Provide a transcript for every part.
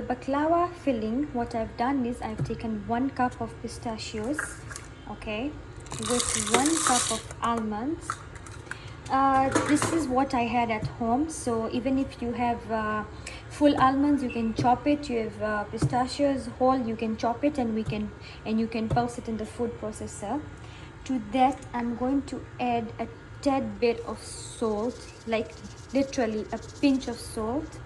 The baklava filling, what I've done is I've taken 1 cup of pistachios, okay, with 1 cup of almonds. This is what I had at home, so even if you have full almonds, you can chop it. You have pistachios whole, you can chop it, and you can pulse it in the food processor. To that, I'm going to add a tad bit of salt, like literally a pinch of salt.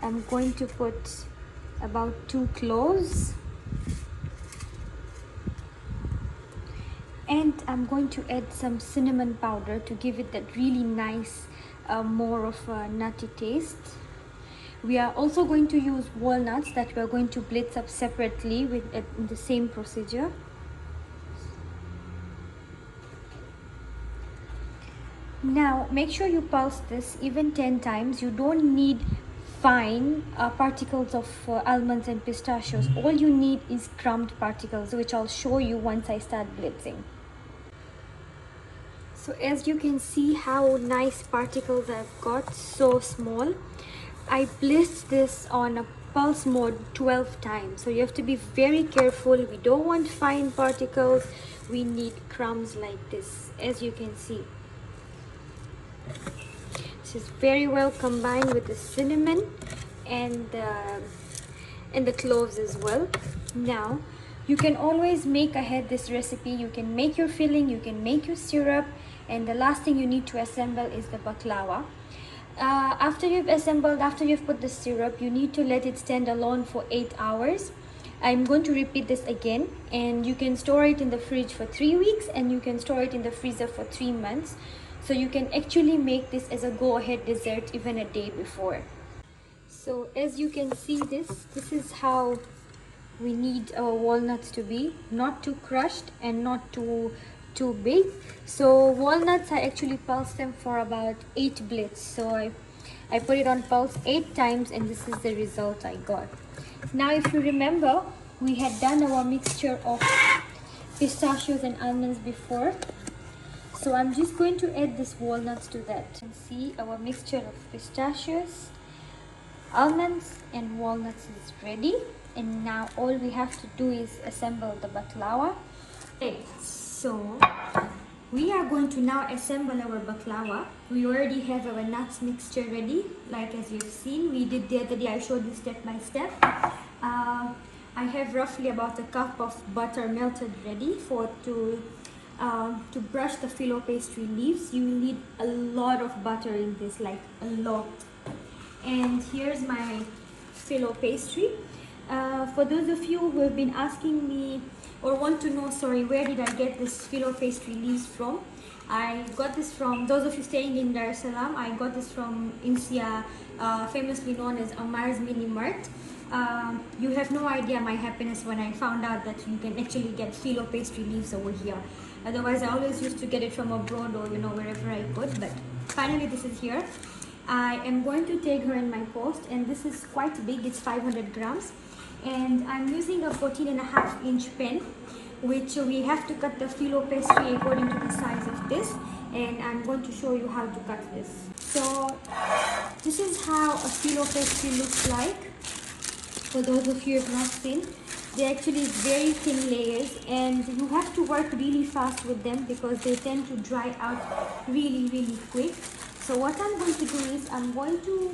I'm going to put about 2 cloves, and I'm going to add some cinnamon powder to give it that really nice more of a nutty taste. We are also going to use walnuts that we are going to blitz up separately with in the same procedure. Now make sure you pulse this even 10 times. You don't need fine particles of almonds and pistachios. All you need is crumbed particles, which I'll show you once I start blitzing. So as you can see how nice particles I've got, so small. I blitzed this on a pulse mode 12 times, so you have to be very careful. We don't want fine particles, we need crumbs like this, as you can see. This is very well combined with the cinnamon and the cloves as well. Now you can always make ahead this recipe. You can make your filling, you can make your syrup, and the last thing you need to assemble is the baklava. After you've put the syrup, you need to let it stand alone for 8 hours. I'm going to repeat this again, and you can store it in the fridge for 3 weeks, and you can store it in the freezer for 3 months. So you can actually make this as a go-ahead dessert even a day before. So as you can see, this is how we need our walnuts to be, not too crushed and not too big. So walnuts, I actually pulsed them for about 8 blitz. So I put it on pulse 8 times, and this is the result I got. Now if you remember, we had done our mixture of pistachios and almonds before, so I'm just going to add these walnuts to that. You can see our mixture of pistachios, almonds and walnuts is ready, and now all we have to do is assemble the baklava. Okay, so we are going to now assemble our baklava. We already have our nuts mixture ready, like as you've seen we did the other day. I showed you step by step. I have roughly about a cup of butter melted ready to brush the phyllo pastry leaves. You will need a lot of butter in this, like a lot. And here's my phyllo pastry. For those of you who have been asking me or want to know, sorry, where did I get this phyllo pastry leaves from? I got this from, those of you staying in Dar es Salaam, I got this from Insia, famously known as Amar's Mini Mart. You have no idea my happiness when I found out that you can actually get phyllo pastry leaves over here. Otherwise, I always used to get it from abroad or wherever I could, but finally this is here. I am going to take her in my post, and this is quite big, it's 500 grams. And I'm using a 14.5-inch pen, which we have to cut the phyllo pastry according to the size of this, and I'm going to show you how to cut this. So this is how a phyllo pastry looks like. For those of you who have not seen, they're actually very thin layers, and you have to work really fast with them because they tend to dry out really quick. So what I'm going to do is I'm going to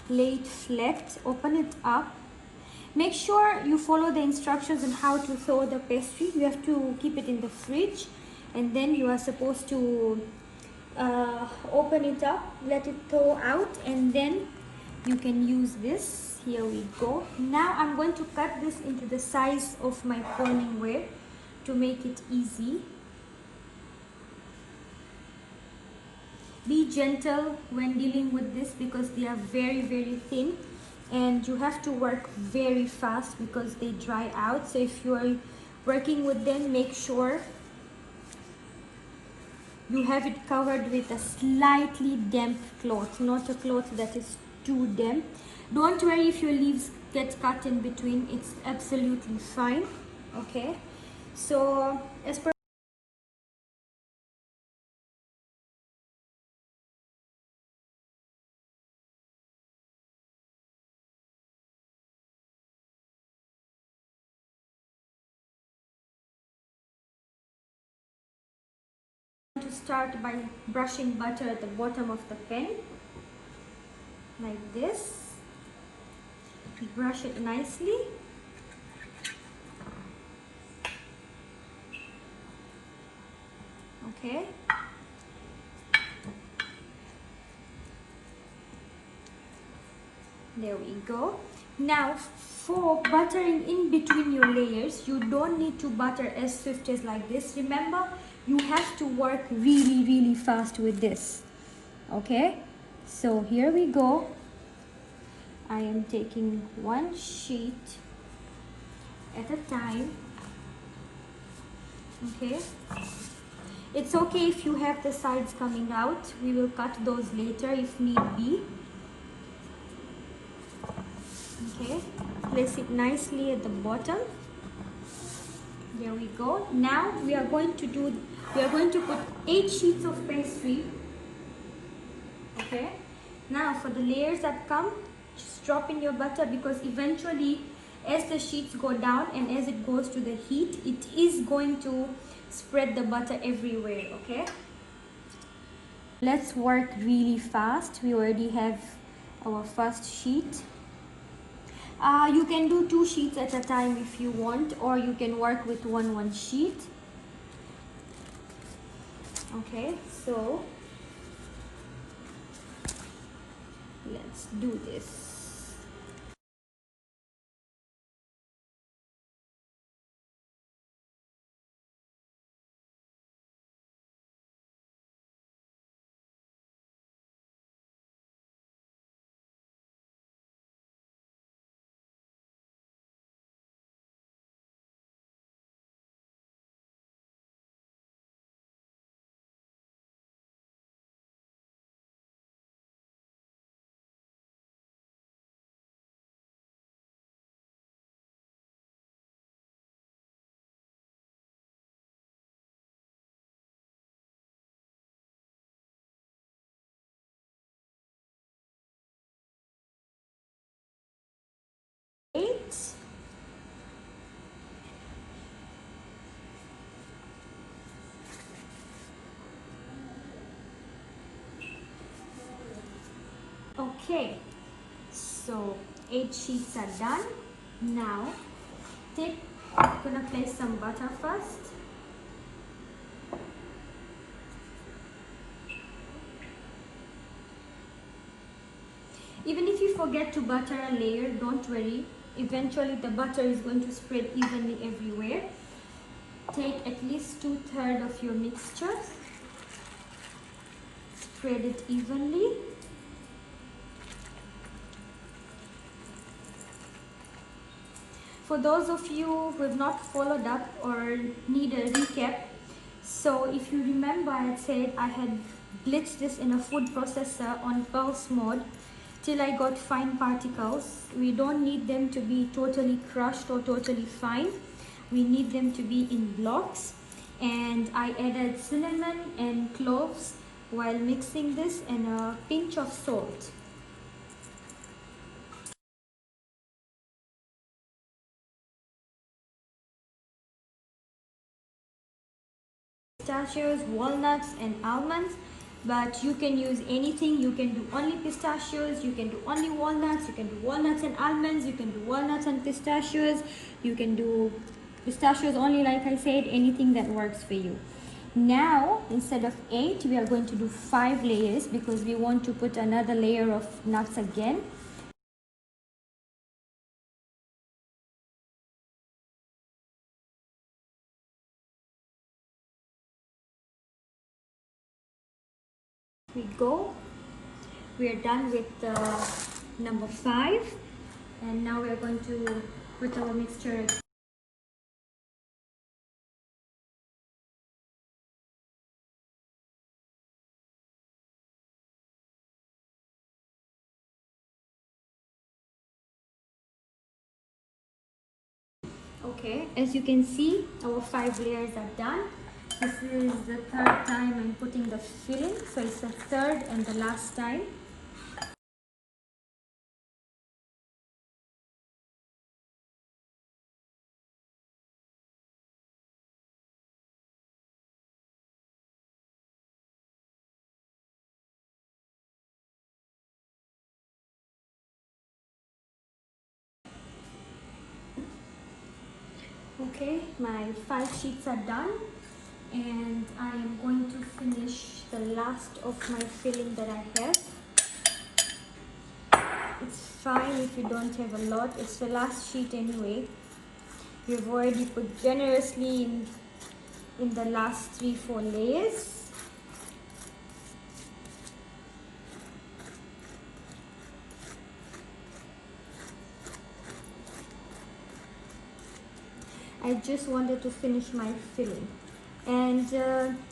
lay it flat, open it up. Make sure you follow the instructions on how to thaw the pastry. You have to keep it in the fridge, and then you are supposed to open it up, let it thaw out, and then you can use this. Here we go. Now I'm going to cut this into the size of my corning ware to make it easy. Be gentle when dealing with this because they are very thin, and you have to work very fast because they dry out. So if you are working with them, make sure you have it covered with a slightly damp cloth, not a cloth that is too damp. Don't worry if your leaves get cut in between, it's absolutely fine. Okay, so as per start by brushing butter at the bottom of the pan, like this. Brush it nicely. Okay. There we go. Now for buttering in between your layers, you don't need to butter as swift as like this. Remember, you have to work really fast with this. Okay, so here we go. I am taking one sheet at a time. Okay, it's okay if you have the sides coming out. We will cut those later if need be. Okay, place it nicely at the bottom. There we go. Now we are going to put 8 sheets of pastry. Okay, now for the layers that come, just drop in your butter, because eventually as the sheets go down and as it goes to the heat, it is going to spread the butter everywhere. Okay, let's work really fast. We already have our first sheet. You can do 2 sheets at a time if you want, or you can work with one sheet. Okay, so let's do this. Okay, so 8 sheets are done. Now I'm gonna place some butter first. Even if you forget to butter a layer, don't worry, eventually the butter is going to spread evenly everywhere. Take at least 2/3 of your mixture, spread it evenly. For those of you who have not followed up or need a recap, so if you remember, I had said I had blitzed this in a food processor on pulse mode till I got fine particles. We don't need them to be totally crushed or totally fine. We need them to be in blocks. And I added cinnamon and cloves while mixing this, and a pinch of salt. Pistachios, walnuts and almonds, but you can use anything. You can do only pistachios, you can do only walnuts, you can do walnuts and almonds, you can do walnuts and pistachios, you can do pistachios only, like I said, anything that works for you. Now instead of 8, we are going to do 5 layers because we want to put another layer of nuts again. We go. We are done with number 5, and now we are going to put our mixture. Okay, as you can see, our 5 layers are done. This is the 3rd time I'm putting the filling, so it's the 3rd and the last time. Okay, my 5 sheets are done, and I am going to finish the last of my filling that I have. It's fine if you don't have a lot, it's the last sheet anyway. You've already put generously in the last 3-4 layers. I just wanted to finish my filling. And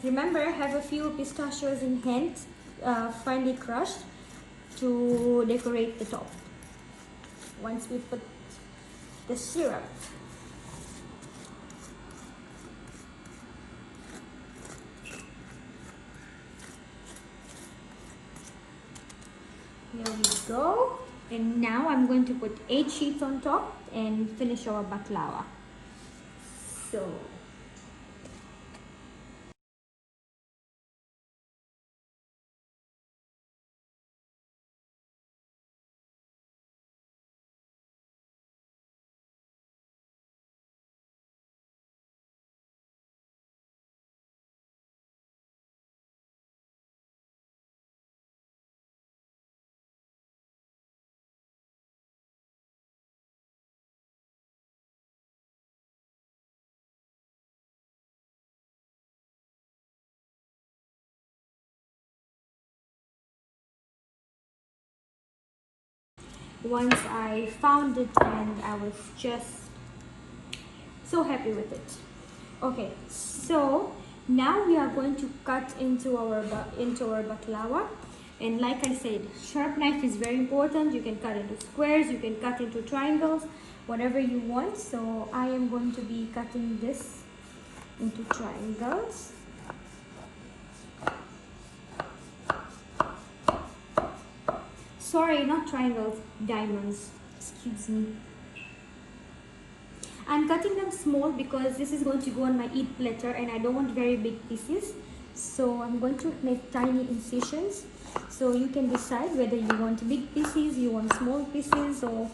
remember, have a few pistachios in hand, finely crushed, to decorate the top once we put the syrup. Here we go. And now I'm going to put 8 sheets on top and finish our baklava. So once I found it, and I was just so happy with it. Okay, so now we are going to cut into our baklava. And like I said, sharp knife is very important. You can cut into squares, you can cut into triangles, whatever you want. So I am going to be cutting this into triangles. Sorry, not triangles, diamonds. Excuse me. I'm cutting them small because this is going to go on my eat platter and I don't want very big pieces. So I'm going to make tiny incisions. So you can decide whether you want big pieces, you want small pieces, or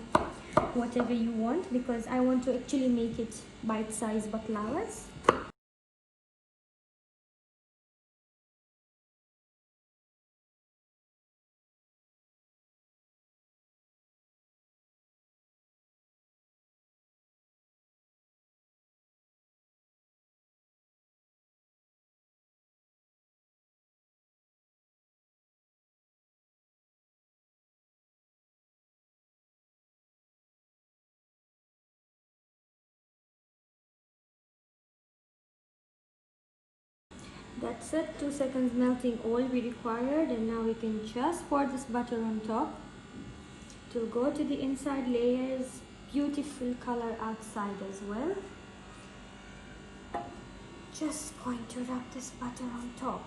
whatever you want, because I want to actually make it bite-sized baklavas. That's it, 2 seconds melting all we required, and now we can just pour this butter on top to go to the inside layers. Beautiful color outside as well. Just going to rub this butter on top.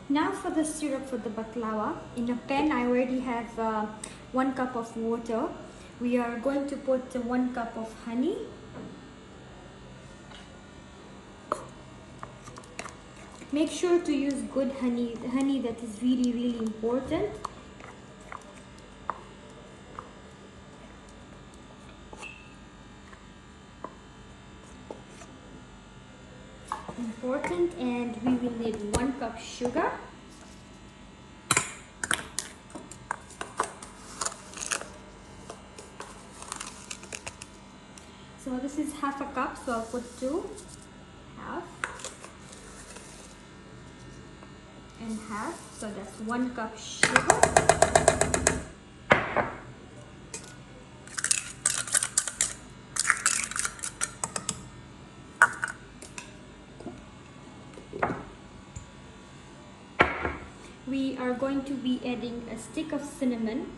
Now for the syrup for the baklava. In a pan I already have 1 cup of water. We are going to put 1 cup of honey. Make sure to use good honey, the honey that is really important. And we will need 1 cup sugar. So this is half a cup, so I'll put 2, half and half, so that's 1 cup sugar. We are going to be adding a stick of cinnamon.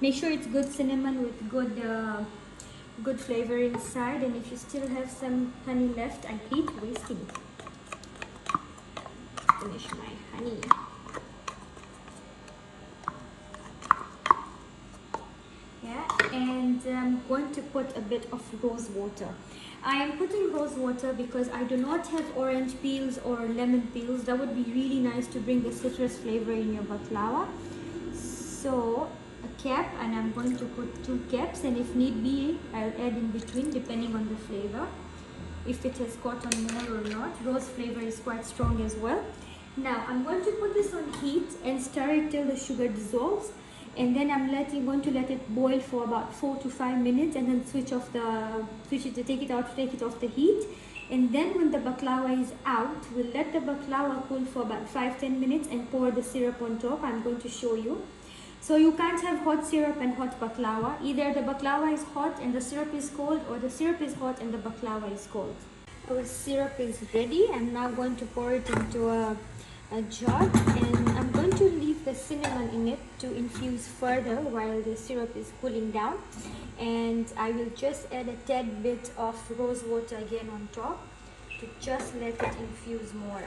Make sure it's good cinnamon with good flavor inside, and if you still have some honey left, I hate wasting it. Finish my honey. Yeah, and and I'm going to put a bit of rose water. I am putting rose water because I do not have orange peels or lemon peels. That would be really nice to bring the citrus flavor in your baklava. So a cap, and I'm going to put 2 caps, and if need be I'll add in between depending on the flavor, if it has caught on more or not. Rose flavor is quite strong as well. Now I'm going to put this on heat and stir it till the sugar dissolves, and then I'm going to let it boil for about 4 to 5 minutes, and then take it off the heat. And then when the baklava is out, we'll let the baklava cool for about 5-10 minutes and pour the syrup on top. I'm going to show you. So you can't have hot syrup and hot baklava. Either the baklava is hot and the syrup is cold, or the syrup is hot and the baklava is cold. Our syrup is ready. I'm now going to pour it into a jar, and I'm going to leave the cinnamon in it to infuse further while the syrup is cooling down. And I will just add a tad bit of rose water again on top to just let it infuse more.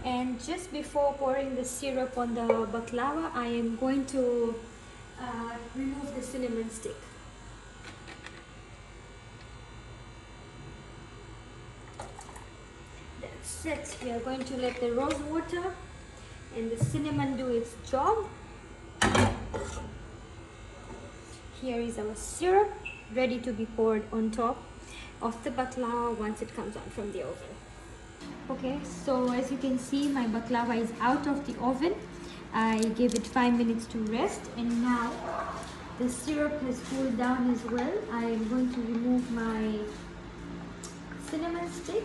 And just before pouring the syrup on the baklava, I am going to remove the cinnamon stick. That's it. We are going to let the rose water and the cinnamon do its job. Here is our syrup ready to be poured on top of the baklava once it comes out from the oven. Okay, so as you can see, my baklava is out of the oven. I gave it 5 minutes to rest, and now the syrup has cooled down as well. I am going to remove my cinnamon stick.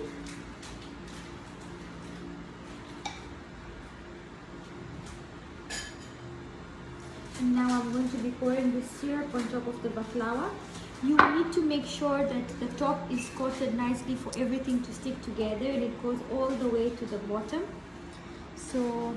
And now I'm going to be pouring the syrup on top of the baklava. You need to make sure that the top is coated nicely for everything to stick together, and it goes all the way to the bottom. So